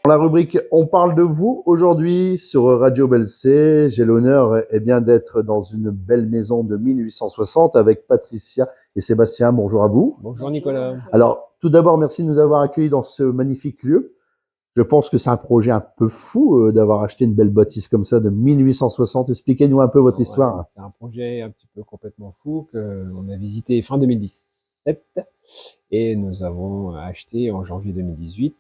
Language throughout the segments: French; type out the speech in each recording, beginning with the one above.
Dans la rubrique On parle de vous aujourd'hui sur Radio Belcé, j'ai l'honneur bien d'être dans une belle maison de 1860 avec Patricia et Sébastien. Bonjour à vous. Bonjour Nicolas. Alors, tout d'abord, merci de nous avoir accueillis dans ce magnifique lieu. Je pense que c'est un projet un peu fou d'avoir acheté une belle bâtisse comme ça de 1860. Expliquez-nous un peu votre histoire. C'est un projet un petit peu complètement fou qu'on a visité fin 2017 et nous avons acheté en janvier 2018,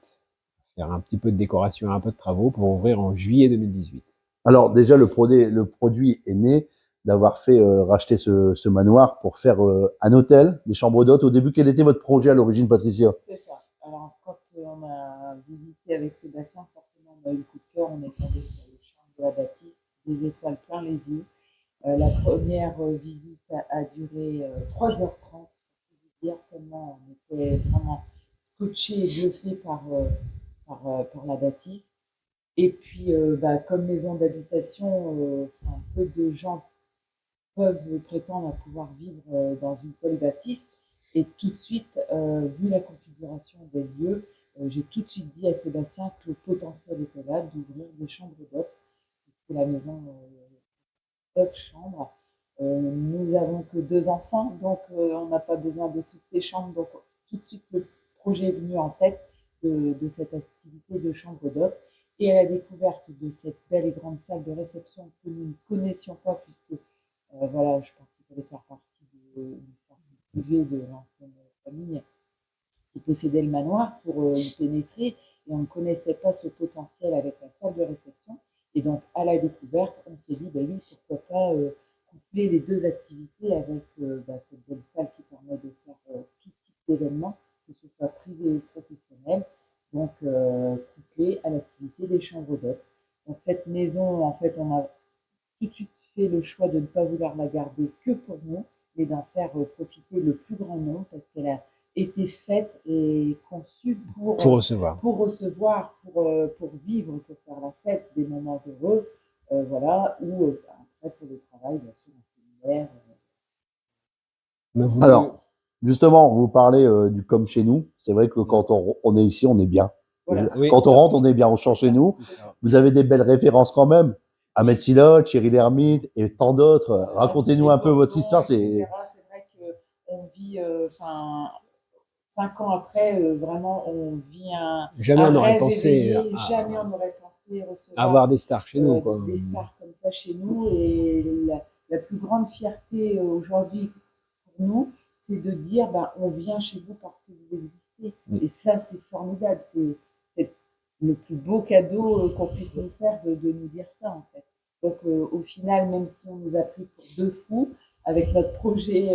faire un petit peu de décoration et un peu de travaux pour ouvrir en juillet 2018. Alors déjà, le produit est né d'avoir fait racheter ce manoir pour faire un hôtel, des chambres d'hôtes. Au début, quel était votre projet à l'origine, Patricia? C'est ça. Alors, quand on a visité avec Sébastien, forcément, on a eu le coup de cœur. On est tombé sur le charme de la bâtisse, des étoiles plein les yeux. La première visite a duré 3h30, pour vous dire, tellement on était vraiment scotché et bluffé par la bâtisse. Et puis, comme maison d'habitation, peu de gens peuvent prétendre à pouvoir vivre dans une telle bâtisse. Et tout de suite, vu la configuration des lieux, j'ai tout de suite dit à Sébastien que le potentiel était là d'ouvrir des chambres d'hôtes, puisque la maison 9 chambres. Nous n'avons que 2 enfants, donc on n'a pas besoin de toutes ces chambres. Donc tout de suite, le projet est venu en tête de cette activité de chambre d'hôtes. Et à la découverte de cette belle et grande salle de réception que nous ne connaissions pas, puisque voilà, je pense qu'il fallait faire partie du cercle privé de l'ancienne famille qui possédait le manoir pour y pénétrer, et on ne connaissait pas ce potentiel avec la salle de réception. Et donc, à la découverte, on s'est dit, oui, pourquoi pas coupler les deux activités avec cette belle salle qui permet de faire tout type d'événements, que ce soit privé ou professionnel, donc couplé à l'activité des chambres d'hôtes. Donc, cette maison, en fait, on a tout de suite fait le choix de ne pas vouloir la garder que pour nous, mais d'en faire profiter le plus grand nombre, parce qu'elle a été faite et conçue pour recevoir, pour vivre, pour faire la fête, des moments heureux, voilà, ou après pour le travail, bien sûr, en séminaire. Alors, justement, vous parlez du comme chez nous. C'est vrai que quand on est ici, on est bien. Voilà. Quand on rentre, on est bien. On change chez nous. Vous avez des belles références quand même. Ahmed Silla, Thierry Lhermitte et tant d'autres. Racontez-nous un peu votre histoire. C'est vrai qu'on vit, 5 ans après, vraiment, on vit un jamais un on aurait rêve pensé éveillé. Jamais on n'aurait pensé recevoir avoir des stars chez nous, quoi. des stars comme ça chez nous. Et la plus grande fierté aujourd'hui pour nous, c'est de dire, on vient chez vous parce que vous existez. Et ça, c'est formidable. C'est le plus beau cadeau qu'on puisse nous faire de nous dire ça, en fait. Donc, au final, même si on nous a pris pour 2 fous, avec notre projet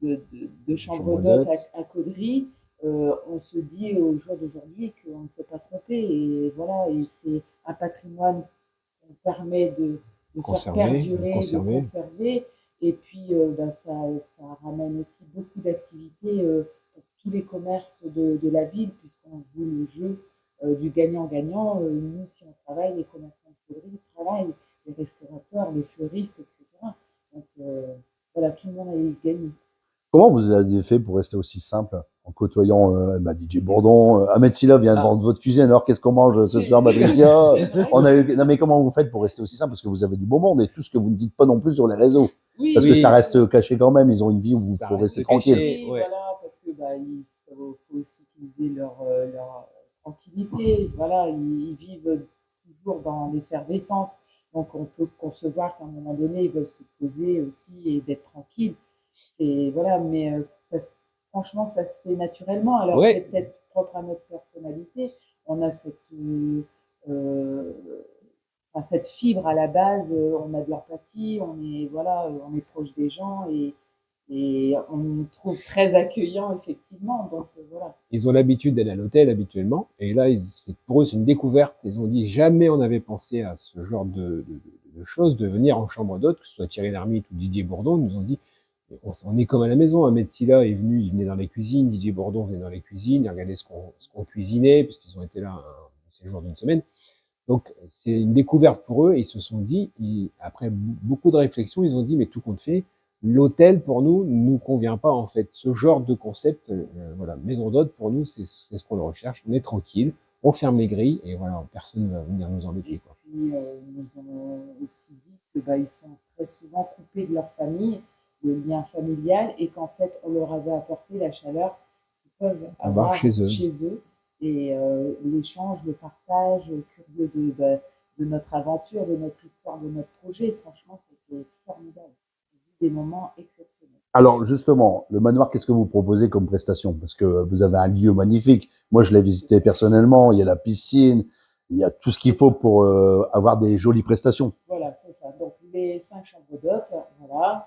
de chambre d'hôte à Caudry, on se dit au jour d'aujourd'hui qu'on ne s'est pas trompé. Et voilà, et c'est un patrimoine qu'on permet de faire perdurer, de conserver. Et puis, ça ramène aussi beaucoup d'activités pour tous les commerces de la ville, puisqu'on joue le jeu du gagnant-gagnant. Nous, si on travaille, les commerçants de Caudry travaillent, les restaurateurs, les fleuristes, etc. Donc, voilà, tout le monde a gagné. Comment vous avez fait pour rester aussi simple en côtoyant DJ Bourdon? Ahmed Silla vient de vendre votre cuisine. Alors qu'est-ce qu'on mange ce soir, Patricia? Non, mais comment vous faites pour rester aussi simple? Parce que vous avez du beau monde et tout ce que vous ne dites pas non plus sur les réseaux. Parce que ça reste caché quand même. Ils ont une vie où il faut rester tranquille. Oui, voilà, parce que il faut aussi qu'ils aient leur tranquillité. Voilà, ils vivent toujours dans l'effervescence. Donc on peut concevoir qu'à un moment donné, ils veulent se poser aussi et d'être tranquilles. Voilà, mais franchement, ça se fait naturellement. Alors c'est peut-être propre à notre personnalité. On a cette fibre à la base. On a de l'empathie. On est proche des gens et on nous trouve très accueillants, effectivement. Donc voilà. Ils ont l'habitude d'aller à l'hôtel habituellement, et là, pour eux, c'est une découverte. Ils ont dit jamais on avait pensé à ce genre de choses, de venir en chambre d'hôte, que ce soit Thierry Lhermitte ou Didier Bourdon. Ils nous ont dit on est comme à la maison. Ahmed Silla est venu, il venait dans les cuisines, Didier Bourdon venait dans les cuisines, il regardait ce qu'on cuisinait, puisqu'ils ont été là un séjour d'une semaine. Donc c'est une découverte pour eux, et ils se sont dit, après beaucoup de réflexions, ils ont dit mais tout compte fait, l'hôtel pour nous convient pas en fait. Ce genre de concept, voilà, maison d'hôte pour nous c'est ce qu'on recherche. On est tranquille, on ferme les grilles et voilà, personne ne va venir nous embêter, quoi. Puis, ils nous ont aussi dit que ils sont très souvent coupés de leur famille, le lien familial, et qu'en fait, on leur avait apporté la chaleur qu'ils peuvent avoir chez eux. Et l'échange, le partage, curieux de notre aventure, de notre histoire, de notre projet, franchement, c'était formidable. Des moments exceptionnels. Alors justement, le manoir, qu'est-ce que vous proposez comme prestation? Parce que vous avez un lieu magnifique. Moi, je l'ai visité personnellement. Il y a la piscine, il y a tout ce qu'il faut pour avoir des jolies prestations. Voilà, c'est ça. Donc les 5 chambres d'hôtes, voilà.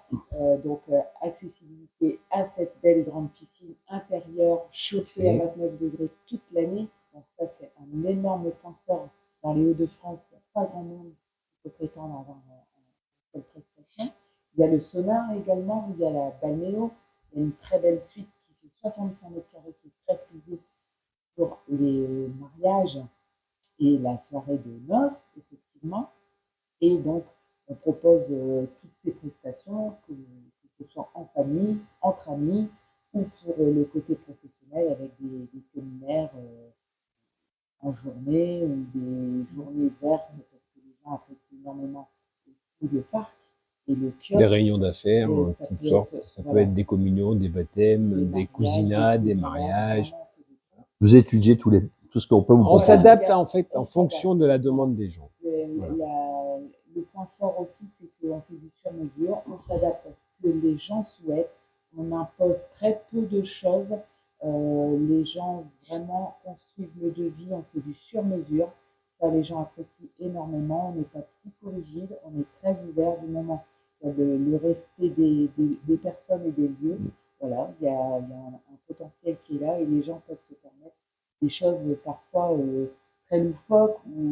Accessibilité à cette belle grande piscine intérieure, chauffée à 29 degrés toute l'année. Donc ça, c'est un énorme point fort dans les Hauts-de-France. Il n'y a pas grand monde qui peut prétendre avoir une telle prestation. Il y a le sauna également, il y a la balnéo, il y a une très belle suite qui fait 65 mètres carrés, qui est très prisée pour les mariages et la soirée de noces, effectivement. Et donc, on propose toutes ces prestations, que ce soit en famille, entre amis, ou pour le côté professionnel avec des séminaires en journée ou des journées vertes, parce que les gens apprécient énormément aussi le parc. Et le kiosque, des réunions d'affaires, toutes sortes. Ça peut être des communions, des baptêmes, des cousinades, des mariages. Vous étudiez tout ce qu'on peut vous proposer. On s'adapte en fait en fonction de la demande des gens. Le point fort aussi, c'est qu'on fait du sur-mesure. On s'adapte à ce que les gens souhaitent. On impose très peu de choses. Les gens vraiment construisent le devis. On fait du sur-mesure. Ça, les gens apprécient énormément. On n'est pas psychorigide. On est très ouvert du moment. Il y a le respect des personnes et des lieux. Voilà, il y a un potentiel qui est là et les gens peuvent se permettre des choses parfois très loufoques où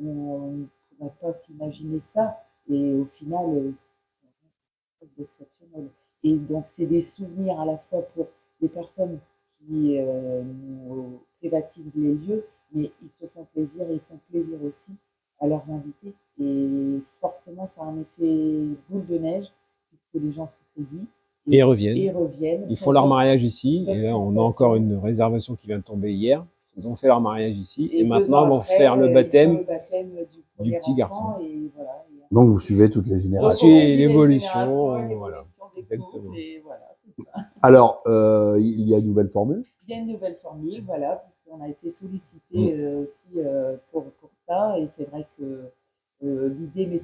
on ne pourrait pas s'imaginer ça. Et au final, c'est quelque chose d'exceptionnel. Et donc, c'est des souvenirs à la fois pour les personnes qui nous privatisent les lieux, mais ils se font plaisir et ils font plaisir aussi à leurs invités. Et forcément, ça a un effet boule de neige, puisque les gens sont séduits. Et reviennent. Ils font leur mariage ici. Et là, on a encore une réservation qui vient de tomber hier. Ils ont fait leur mariage ici. Et maintenant, ils vont faire le baptême du petit garçon. Et voilà, donc, vous suivez toutes les générations. On suit l'évolution. Voilà. Exactement. Et voilà, c'est ça. Alors, il y a une nouvelle formule? Il y a une nouvelle formule, voilà, puisqu'on a été sollicité aussi pour ça. Et c'est vrai que l'idée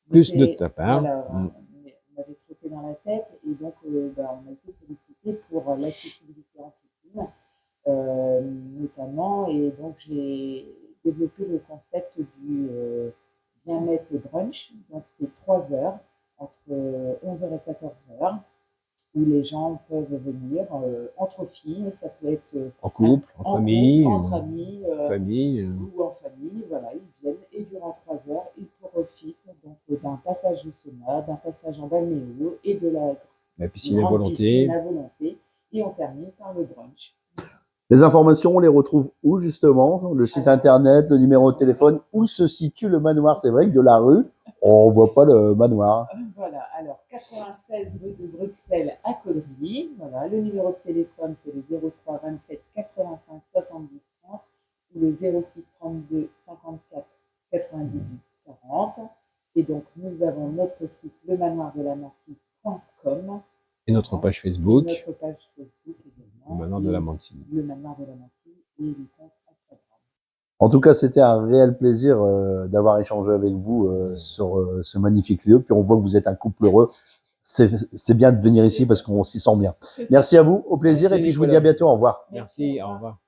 plus de ta part. Voilà, m'avait trotté dans la tête et donc on a été sollicité pour l'accessibilité en piscine notamment, et donc j'ai développé le concept du bien-être brunch. Donc c'est 3 heures entre 11h et 14h où les gens peuvent venir entre filles, ça peut être en couple, entre amis, famille, ou en famille, voilà, ils viennent et durant 3 heures, ils profitent donc d'un passage au sauna, d'un passage en balnéo et de la piscine à volonté. Et on termine par le brunch. Les informations, on les retrouve où justement? Le site internet, le numéro de téléphone, où se situe le manoir? C'est vrai que de la rue, on voit pas le manoir. Voilà, alors 96 rue de Bruxelles à Caudry. Voilà, le numéro de téléphone c'est le 03 27 85 70 30 ou le 06 32 54 98 40. Et donc nous avons notre site lemanoirdelamantie.com et notre page Facebook. Et notre page Facebook également. Le manoir de la Mantie. Le manoir de la Mantie et le compte Instagram. En tout cas, c'était un réel plaisir d'avoir échangé avec vous sur ce magnifique lieu. Puis on voit que vous êtes un couple heureux. C'est bien de venir ici parce qu'on s'y sent bien. Merci à vous, au plaisir. Merci, et puis je vous dis à bientôt. Au revoir. Merci, au revoir.